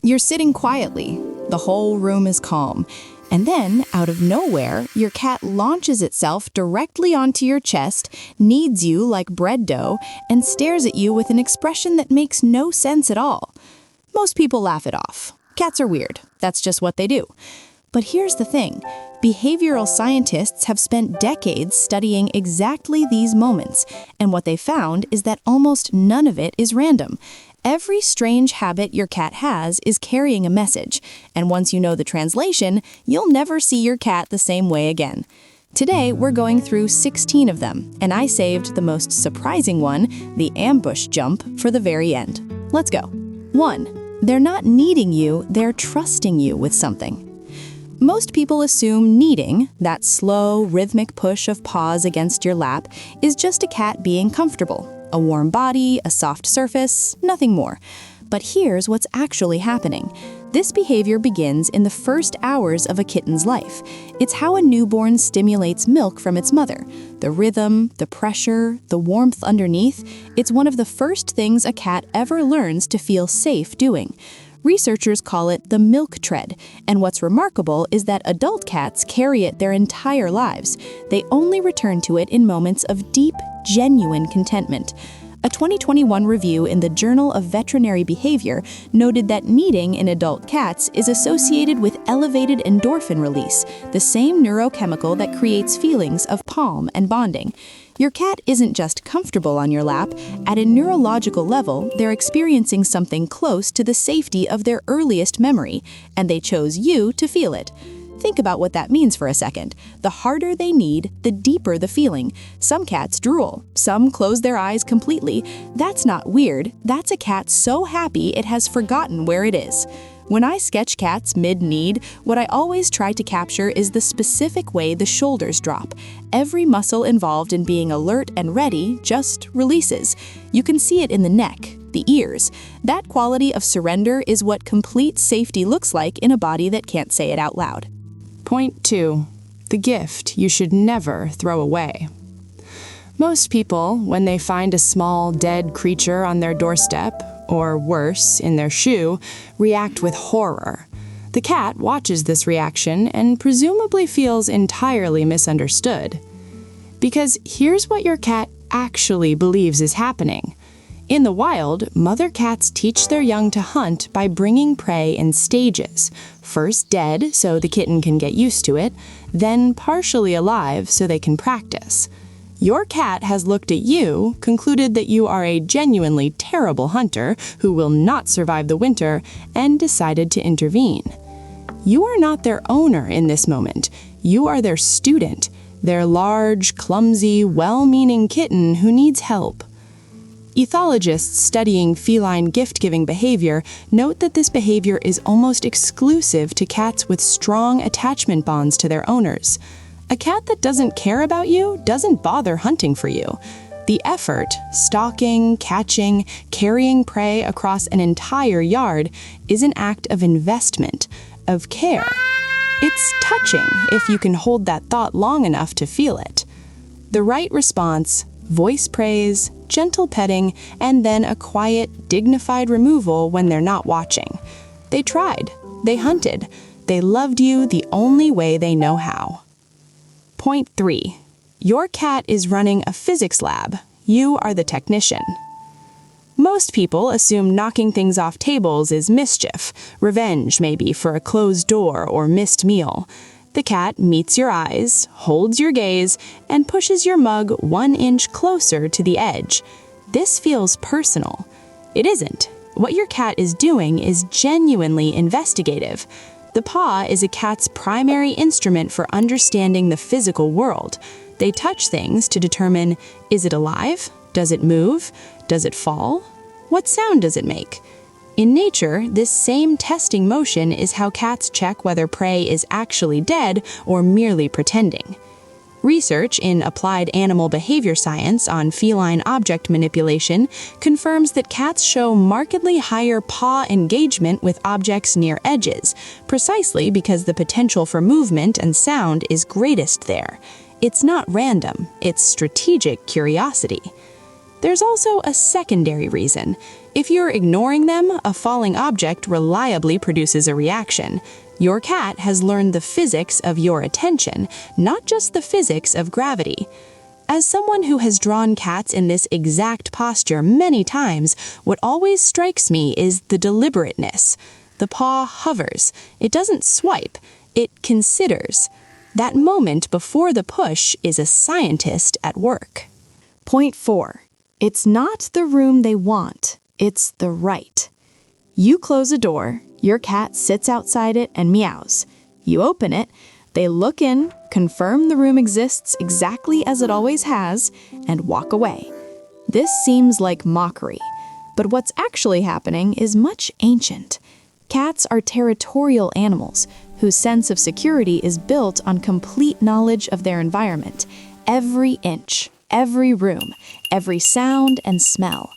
You're sitting quietly. The whole room is calm. And then, out of nowhere, your cat launches itself directly onto your chest, kneads you like bread dough, and stares at you with an expression that makes no sense at all. Most people laugh it off. Cats are weird. That's just what they do. But here's the thing. Behavioral scientists have spent decades studying exactly these moments, and what they found is that almost none of it is random. Every strange habit your cat has is carrying a message, and once you know the translation, you'll never see your cat the same way again. Today, we're going through 16 of them, and I saved the most surprising one, the ambush jump, for the very end. Let's go. 1. They're not needing you, they're trusting you with something. Most people assume kneading, that slow, rhythmic push of paws against your lap, is just a cat being comfortable. A warm body, a soft surface, nothing more. But here's what's actually happening. This behavior begins in the first hours of a kitten's life. It's how a newborn stimulates milk from its mother. The rhythm, the pressure, the warmth underneath, it's one of the first things a cat ever learns to feel safe doing. Researchers call it the milk tread, and what's remarkable is that adult cats carry it their entire lives. They only return to it in moments of deep, genuine contentment. A 2021 review in the Journal of Veterinary Behavior noted that kneading in adult cats is associated with elevated endorphin release, the same neurochemical that creates feelings of calm and bonding. Your cat isn't just comfortable on your lap. At a neurological level, they're experiencing something close to the safety of their earliest memory, and they chose you to feel it. Think about what that means for a second. The harder they need, the deeper the feeling. Some cats drool. Some close their eyes completely. That's not weird. That's a cat so happy it has forgotten where it is. When I sketch cats mid-knead, what I always try to capture is the specific way the shoulders drop. Every muscle involved in being alert and ready just releases. You can see it in the neck, the ears. That quality of surrender is what complete safety looks like in a body that can't say it out loud. Point 2. The gift you should never throw away. Most people, when they find a small, dead creature on their doorstep, or worse, in their shoe, react with horror. The cat watches this reaction and presumably feels entirely misunderstood. Because here's what your cat actually believes is happening. In the wild, mother cats teach their young to hunt by bringing prey in stages. First dead, so the kitten can get used to it, then partially alive, so they can practice. Your cat has looked at you, concluded that you are a genuinely terrible hunter who will not survive the winter, and decided to intervene. You are not their owner in this moment. You are their student, their large, clumsy, well-meaning kitten who needs help. Ethologists studying feline gift-giving behavior note that this behavior is almost exclusive to cats with strong attachment bonds to their owners. A cat that doesn't care about you doesn't bother hunting for you. The effort, stalking, catching, carrying prey across an entire yard, is an act of investment, of care. It's touching if you can hold that thought long enough to feel it. The right response, voice praise, gentle petting, and then a quiet, dignified removal when they're not watching. They tried. They hunted. They loved you the only way they know how. Point 3. Your cat is running a physics lab. You are the technician. Most people assume knocking things off tables is mischief, revenge maybe for a closed door or missed meal. The cat meets your eyes, holds your gaze, and pushes your mug 1 inch closer to the edge. This feels personal. It isn't. What your cat is doing is genuinely investigative. The paw is a cat's primary instrument for understanding the physical world. They touch things to determine, is it alive? Does it move? Does it fall? What sound does it make? In nature, this same testing motion is how cats check whether prey is actually dead or merely pretending. Research in applied animal behavior science on feline object manipulation confirms that cats show markedly higher paw engagement with objects near edges, precisely because the potential for movement and sound is greatest there. It's not random, it's strategic curiosity. There's also a secondary reason. If you're ignoring them, a falling object reliably produces a reaction. Your cat has learned the physics of your attention, not just the physics of gravity. As someone who has drawn cats in this exact posture many times, what always strikes me is the deliberateness. The paw hovers. It doesn't swipe. It considers. That moment before the push is a scientist at work. Point 4. It's not the room they want, it's the right. You close a door, your cat sits outside it and meows. You open it, they look in, confirm the room exists exactly as it always has, and walk away. This seems like mockery, but what's actually happening is much ancient. Cats are territorial animals whose sense of security is built on complete knowledge of their environment, every inch, every room, every sound and smell.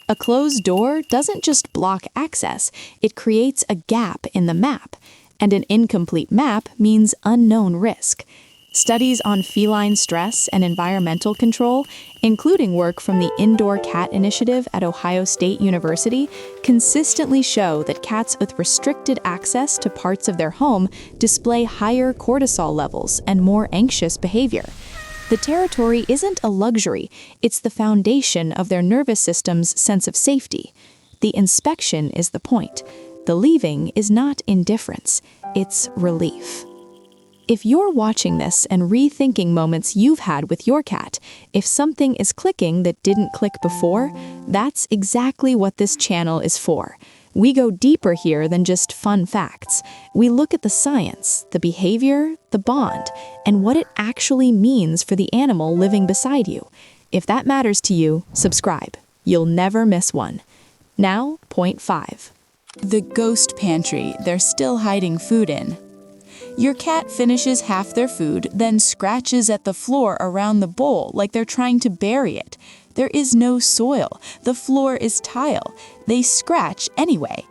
A closed door doesn't just block access, it creates a gap in the map, and an incomplete map means unknown risk. Studies on feline stress and environmental control, including work from the Indoor Cat Initiative at Ohio State University, consistently show that cats with restricted access to parts of their home display higher cortisol levels and more anxious behavior. The territory isn't a luxury, it's the foundation of their nervous system's sense of safety. The inspection is the point. The leaving is not indifference, it's relief. If you're watching this and rethinking moments you've had with your cat, if something is clicking that didn't click before, that's exactly what this channel is for. We go deeper here than just fun facts. We look at the science, the behavior, the bond, and what it actually means for the animal living beside you. If that matters to you, subscribe. You'll never miss one. Now, point 5. The ghost pantry they're still hiding food in. Your cat finishes half their food, then scratches at the floor around the bowl like they're trying to bury it. There is no soil. The floor is tile. They scratch anyway.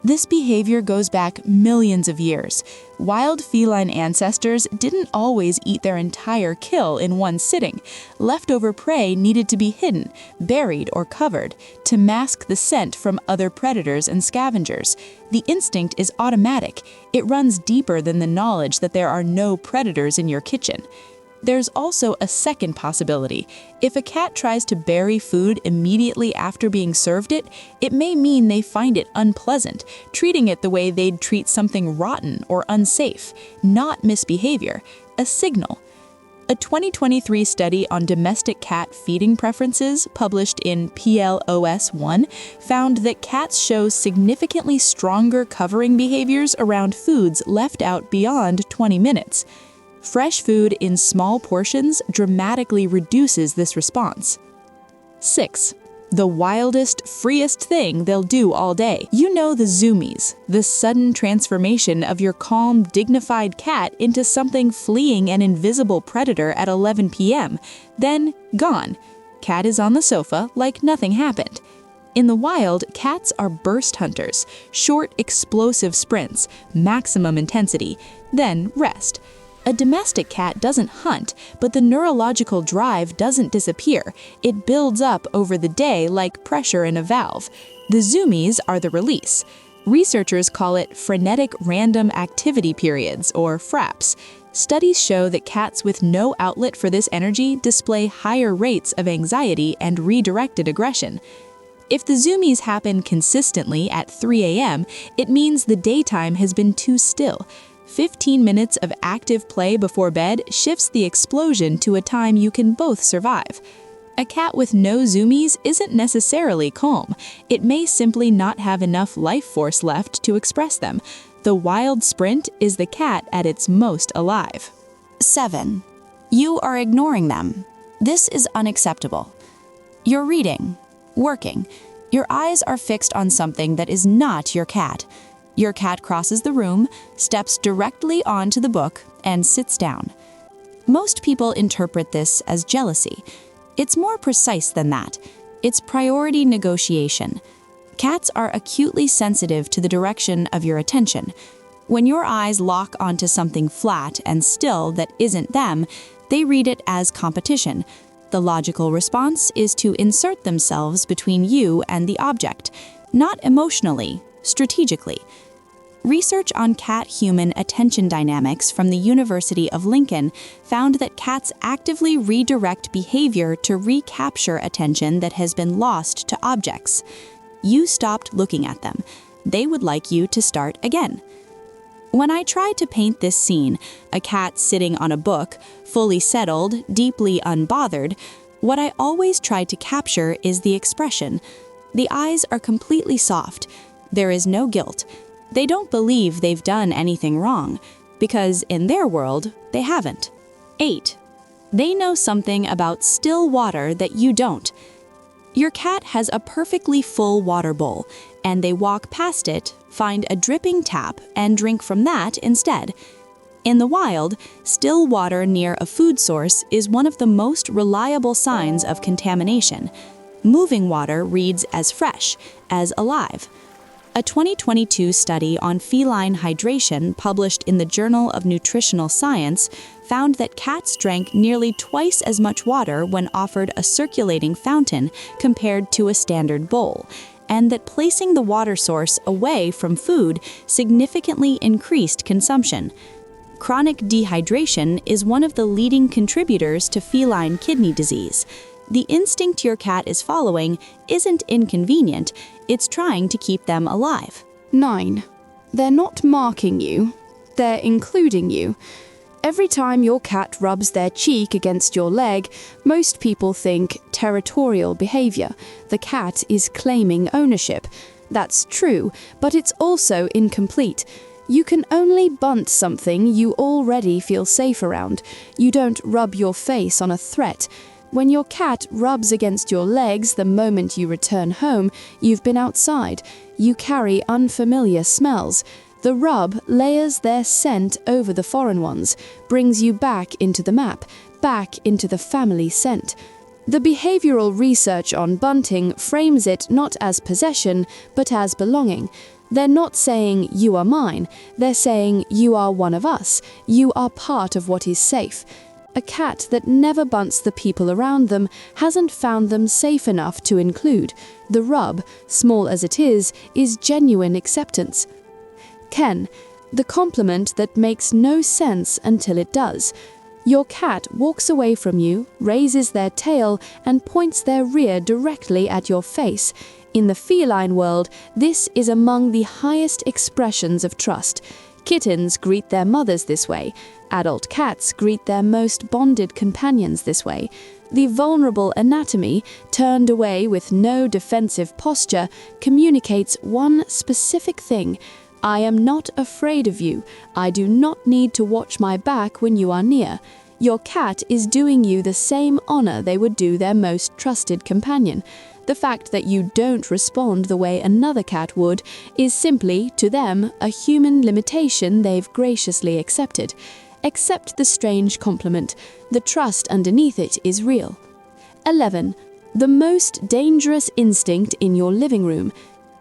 This behavior goes back millions of years. Wild feline ancestors didn't always eat their entire kill in one sitting. Leftover prey needed to be hidden, buried, or covered to mask the scent from other predators and scavengers. The instinct is automatic. It runs deeper than the knowledge that there are no predators in your kitchen. There's also a second possibility. If a cat tries to bury food immediately after being served it, it may mean they find it unpleasant, treating it the way they'd treat something rotten or unsafe, not misbehavior, a signal. A 2023 study on domestic cat feeding preferences, published in PLOS One, found that cats show significantly stronger covering behaviors around foods left out beyond 20 minutes. Fresh food in small portions dramatically reduces this response. 6. The wildest, freest thing they'll do all day. You know the zoomies, the sudden transformation of your calm, dignified cat into something fleeing an invisible predator at 11 p.m. Then, gone. Cat is on the sofa like nothing happened. In the wild, cats are burst hunters, short, explosive sprints, maximum intensity, then rest. A domestic cat doesn't hunt, but the neurological drive doesn't disappear. It builds up over the day like pressure in a valve. The zoomies are the release. Researchers call it frenetic random activity periods, or FRAPs. Studies show that cats with no outlet for this energy display higher rates of anxiety and redirected aggression. If the zoomies happen consistently at 3 a.m., it means the daytime has been too still. 15 minutes of active play before bed shifts the explosion to a time you can both survive. A cat with no zoomies isn't necessarily calm. It may simply not have enough life force left to express them. The wild sprint is the cat at its most alive. 7. You are ignoring them. This is unacceptable. You're reading, working. Your eyes are fixed on something that is not your cat. Your cat crosses the room, steps directly onto the book, and sits down. Most people interpret this as jealousy. It's more precise than that. It's priority negotiation. Cats are acutely sensitive to the direction of your attention. When your eyes lock onto something flat and still that isn't them, they read it as competition. The logical response is to insert themselves between you and the object, not emotionally, strategically. Research on cat-human attention dynamics from the University of Lincoln found that cats actively redirect behavior to recapture attention that has been lost to objects. You stopped looking at them. They would like you to start again. When I try to paint this scene, a cat sitting on a book, fully settled, deeply unbothered, what I always try to capture is the expression. The eyes are completely soft. There is no guilt. They don't believe they've done anything wrong, because in their world, they haven't. 8. They know something about still water that you don't. Your cat has a perfectly full water bowl, and they walk past it, find a dripping tap, and drink from that instead. In the wild, still water near a food source is one of the most reliable signs of contamination. Moving water reads as fresh, as alive. A 2022 study on feline hydration published in the Journal of Nutritional Science found that cats drank nearly twice as much water when offered a circulating fountain compared to a standard bowl, and that placing the water source away from food significantly increased consumption. Chronic dehydration is one of the leading contributors to feline kidney disease. The instinct your cat is following isn't inconvenient, it's trying to keep them alive. 9. They're not marking you, they're including you. Every time your cat rubs their cheek against your leg, most people think territorial behavior. The cat is claiming ownership. That's true, but it's also incomplete. You can only bunt something you already feel safe around. You don't rub your face on a threat. When your cat rubs against your legs the moment you return home, you've been outside. You carry unfamiliar smells. The rub layers their scent over the foreign ones, brings you back into the map, back into the family scent. The behavioral research on bunting frames it not as possession, but as belonging. They're not saying, "You are mine." They're saying, "You are one of us. You are part of what is safe." A cat that never bunts the people around them hasn't found them safe enough to include. The rub, small as it is genuine acceptance. 10. The compliment that makes no sense until it does. Your cat walks away from you, raises their tail, and points their rear directly at your face. In the feline world, this is among the highest expressions of trust. Kittens greet their mothers this way. Adult cats greet their most bonded companions this way. The vulnerable anatomy, turned away with no defensive posture, communicates one specific thing. I am not afraid of you. I do not need to watch my back when you are near. Your cat is doing you the same honor they would do their most trusted companion. The fact that you don't respond the way another cat would is simply, to them, a human limitation they've graciously accepted. Accept the strange compliment. The trust underneath it is real. 11. The most dangerous instinct in your living room.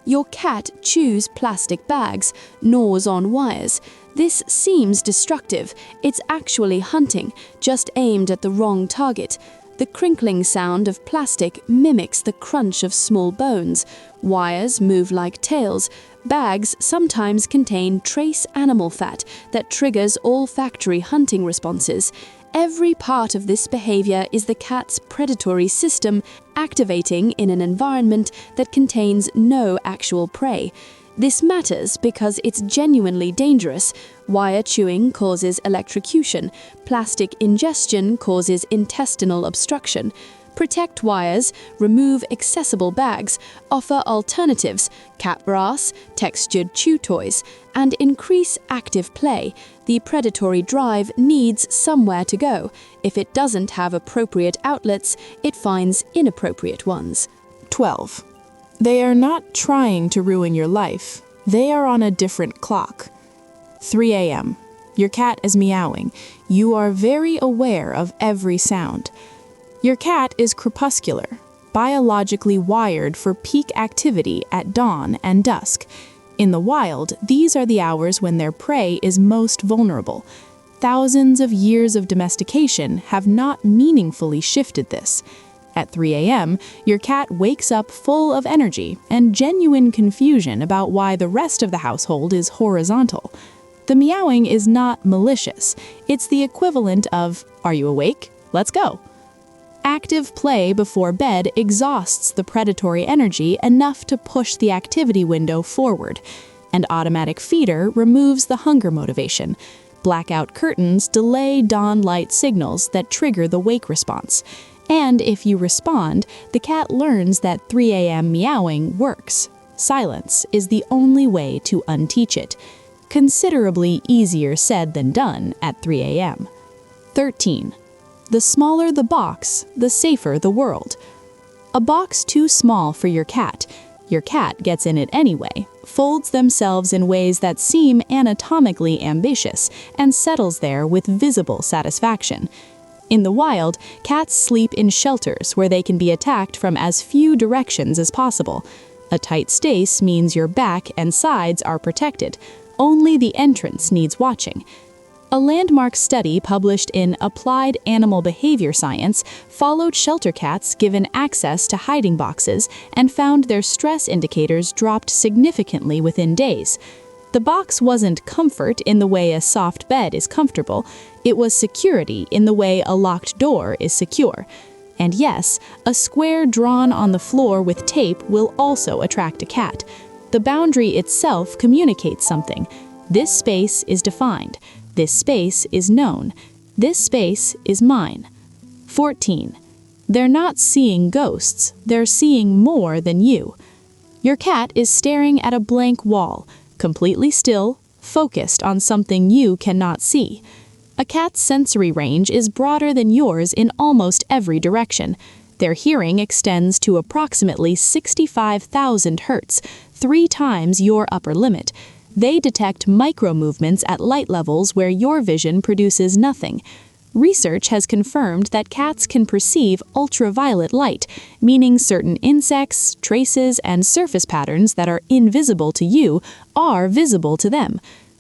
Your cat chews plastic bags, gnaws on wires. This seems destructive. It's actually hunting, just aimed at the wrong target. The crinkling sound of plastic mimics the crunch of small bones. Wires move like tails. Bags sometimes contain trace animal fat that triggers olfactory hunting responses. Every part of this behavior is the cat's predatory system activating in an environment that contains no actual prey. This matters because it's genuinely dangerous. Wire chewing causes electrocution. Plastic ingestion causes intestinal obstruction. Protect wires, remove accessible bags, offer alternatives, cat brass, textured chew toys, and increase active play. The predatory drive needs somewhere to go. If it doesn't have appropriate outlets, it finds inappropriate ones. 12. They are not trying to ruin your life. They are on a different clock. 3 a.m. Your cat is meowing. You are very aware of every sound. Your cat is crepuscular, biologically wired for peak activity at dawn and dusk. In the wild, these are the hours when their prey is most vulnerable. thousands of years of domestication have not meaningfully shifted this. At 3 a.m., your cat wakes up full of energy and genuine confusion about why the rest of the household is horizontal. The meowing is not malicious. It's the equivalent of, "Are you awake? Let's go." Active play before bed exhausts the predatory energy enough to push the activity window forward. An automatic feeder removes the hunger motivation. Blackout curtains delay dawn light signals that trigger the wake response. And if you respond, the cat learns that 3 a.m. meowing works. Silence is the only way to unteach it. Considerably easier said than done at 3 a.m. 13. The smaller the box, the safer the world. A box too small for your cat gets in it anyway, folds themselves in ways that seem anatomically ambitious, and settles there with visible satisfaction. In the wild, cats sleep in shelters where they can be attacked from as few directions as possible. A tight space means your back and sides are protected. Only the entrance needs watching. A landmark study published in Applied Animal Behavior Science followed shelter cats given access to hiding boxes and found their stress indicators dropped significantly within days. The box wasn't comfort in the way a soft bed is comfortable, it was security in the way a locked door is secure. And yes, a square drawn on the floor with tape will also attract a cat. The boundary itself communicates something. This space is defined. This space is known. This space is mine. 14. They're not seeing ghosts. They're seeing more than you. Your cat is staring at a blank wall, completely still, focused on something you cannot see. A cat's sensory range is broader than yours in almost every direction. Their hearing extends to approximately 65,000 hertz, 3 times your upper limit. They detect micro-movements at light levels where your vision produces nothing. Research has confirmed that cats can perceive ultraviolet light, meaning certain insects, traces, and surface patterns that are invisible to you are visible to them.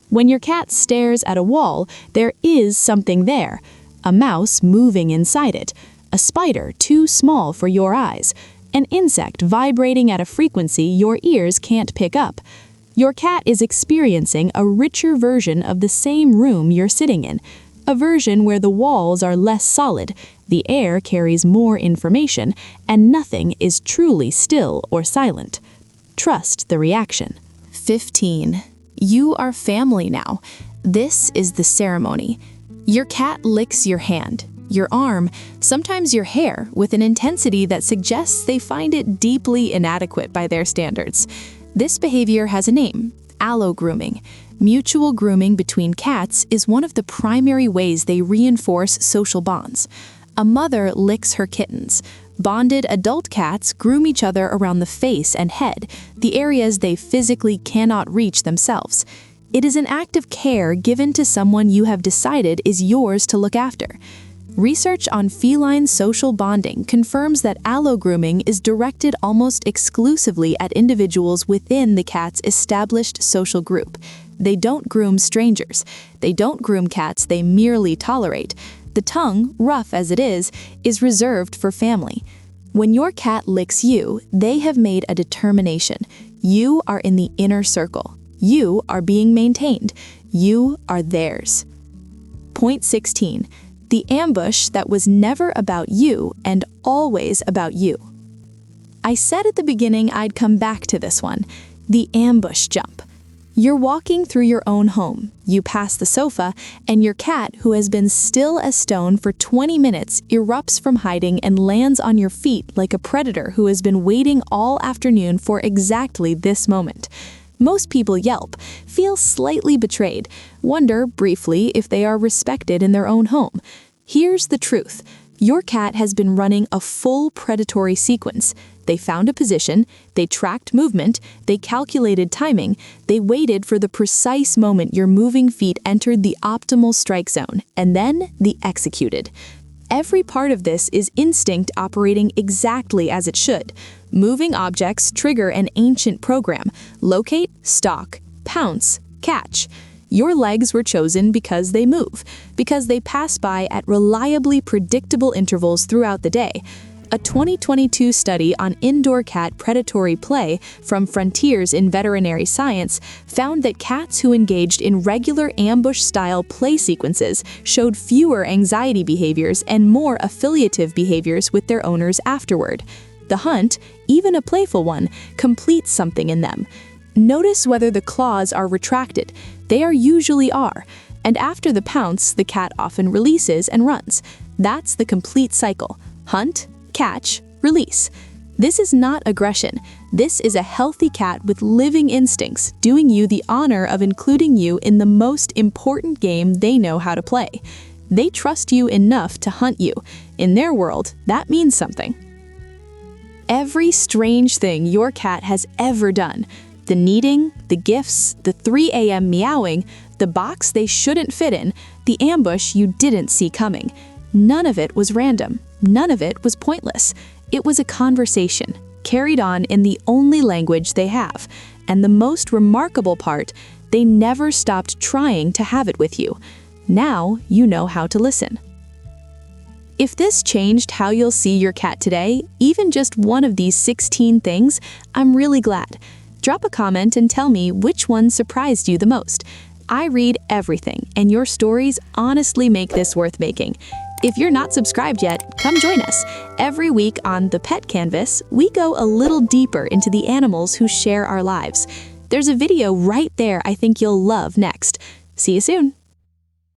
When your cat stares at a wall, there is something there. A mouse moving inside it, a spider too small for your eyes, an insect vibrating at a frequency your ears can't pick up. Your cat is experiencing a richer version of the same room you're sitting in, a version where the walls are less solid, the air carries more information, and nothing is truly still or silent. Trust the reaction. 15. You are family now. This is the ceremony. Your cat licks your hand, your arm, sometimes your hair, with an intensity that suggests they find it deeply inadequate by their standards. This behavior has a name: allo-grooming. Mutual grooming between cats is one of the primary ways they reinforce social bonds. A mother licks her kittens. Bonded adult cats groom each other around the face and head, the areas they physically cannot reach themselves. It is an act of care given to someone you have decided is yours to look after. Research on feline social bonding confirms that allo-grooming is directed almost exclusively at individuals within the cat's established social group. They don't groom strangers. They don't groom cats they merely tolerate. The tongue, rough as it is reserved for family. When your cat licks you, they have made a determination. You are in the inner circle. You are being maintained. You are theirs. Point 16. The ambush that was never about you and always about you. I said at the beginning I'd come back to this one. The ambush jump. You're walking through your own home. You pass the sofa, and your cat, who has been still as stone for 20 minutes, erupts from hiding and lands on your feet like a predator who has been waiting all afternoon for exactly this moment. Most people yelp, feel slightly betrayed, wonder briefly if they are respected in their own home. Here's the truth. Your cat has been running a full predatory sequence. They found a position, they tracked movement, they calculated timing, they waited for the precise moment your moving feet entered the optimal strike zone, and then they executed. Every part of this is instinct operating exactly as it should. Moving objects trigger an ancient program: locate, stalk, pounce, catch. Your legs were chosen because they move, because they pass by at reliably predictable intervals throughout the day. A 2022 study on indoor cat predatory play from Frontiers in Veterinary Science found that cats who engaged in regular ambush-style play sequences showed fewer anxiety behaviors and more affiliative behaviors with their owners afterward. The hunt, even a playful one, completes something in them. Notice whether the claws are retracted. They usually are. And after the pounce, the cat often releases and runs. That's the complete cycle. Hunt, catch, release. This is not aggression. This is a healthy cat with living instincts, doing you the honor of including you in the most important game they know how to play. They trust you enough to hunt you. In their world, that means something. Every strange thing your cat has ever done, the kneading, the gifts, the 3 a.m. meowing, the box they shouldn't fit in, the ambush you didn't see coming. None of it was random. None of it was pointless. It was a conversation, carried on in the only language they have. And the most remarkable part, they never stopped trying to have it with you. Now you know how to listen. If this changed how you'll see your cat today, even just one of these 16 things, I'm really glad. Drop a comment and tell me which one surprised you the most. I read everything, and your stories honestly make this worth making. If you're not subscribed yet, come join us. Every week on The Pet Canvas, we go a little deeper into the animals who share our lives. There's a video right there I think you'll love next. See you soon.